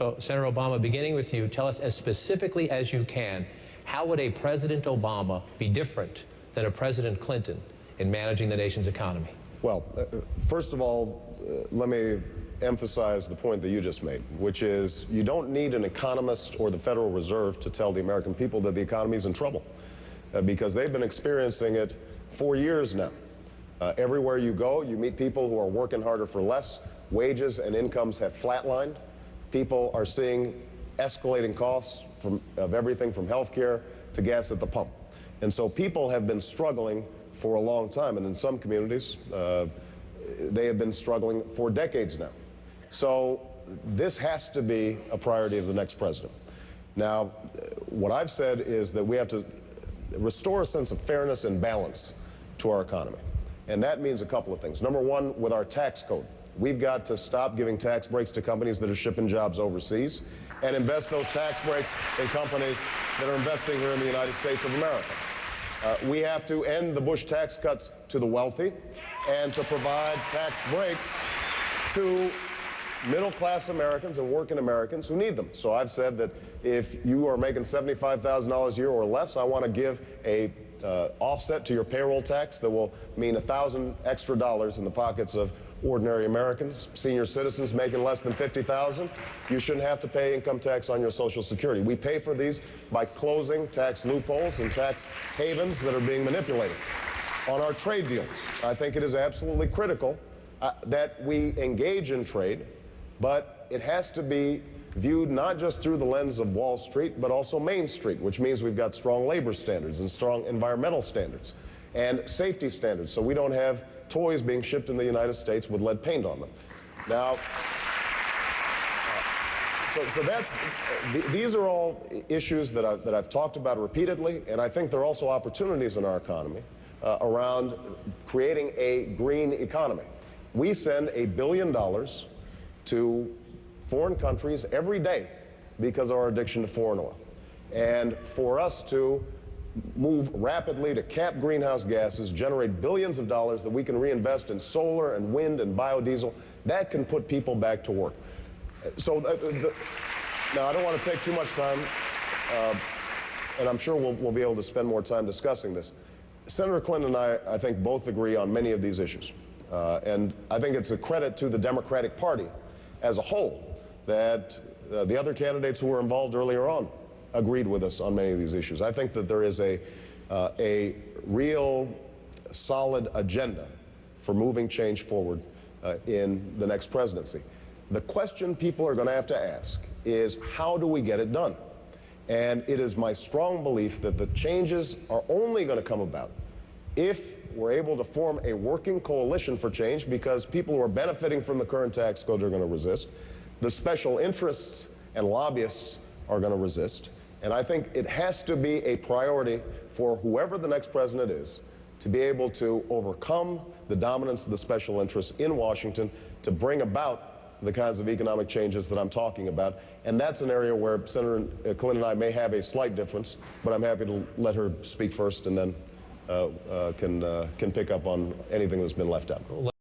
So, Senator Obama, beginning with you, tell us as specifically as you can, how would a President Obama be different than a President Clinton in managing the nation's economy? Well, first of all, let me emphasize the point that you just made, which is you don't need an economist or the Federal Reserve to tell the American people that the economy is in trouble, because they've been experiencing it for years now. Everywhere you go, you meet people who are working harder for less. Wages and incomes have flatlined. People are seeing escalating costs of everything from health care to gas at the pump. And so people have been struggling for a long time, and in some communities, they have been struggling for decades now. So this has to be a priority of the next president. Now, what I've said is that we have to restore a sense of fairness and balance to our economy. And that means a couple of things. Number one, with our tax code, we've got to stop giving tax breaks to companies that are shipping jobs overseas and invest those tax breaks in companies that are investing here in the United States of America. We have to end the Bush tax cuts to the wealthy and to provide tax breaks to middle-class Americans and working Americans who need them. So I've said that if you are making $75,000 a year or less, I want to give a offset to your payroll tax that will mean $1,000 extra in the pockets of ordinary Americans. Senior citizens making less than $50,000, you shouldn't have to pay income tax on your Social Security. We pay for these by closing tax loopholes and tax havens that are being manipulated. On our trade deals, I think it is absolutely critical that we engage in trade, but it has to be viewed not just through the lens of Wall Street, but also Main Street, which means we've got strong labor standards and strong environmental standards and safety standards, so we don't have toys being shipped in the United States with lead paint on them. Now, these are all issues that I've talked about repeatedly, and I think there are also opportunities in our economy around creating a green economy. We send $1 billion to foreign countries every day because of our addiction to foreign oil. And for us to move rapidly to cap greenhouse gases, generate billions of dollars that we can reinvest in solar and wind and biodiesel, that can put people back to work. So now I don't want to take too much time, and I'm sure we'll be able to spend more time discussing this. Senator Clinton and I think, both agree on many of these issues. And I think it's a credit to the Democratic Party as a whole that the other candidates who were involved earlier on agreed with us on many of these issues. I think that there is a real solid agenda for moving change forward in the next presidency. The question people are going to have to ask is, how do we get it done? And it is my strong belief that the changes are only going to come about if we're able to form a working coalition for change, because people who are benefiting from the current tax code are going to resist. The special interests and lobbyists are going to resist. And I think it has to be a priority for whoever the next president is to be able to overcome the dominance of the special interests in Washington to bring about the kinds of economic changes that I'm talking about. And that's an area where Senator Clinton and I may have a slight difference, but I'm happy to let her speak first and then can pick up on anything that's been left out.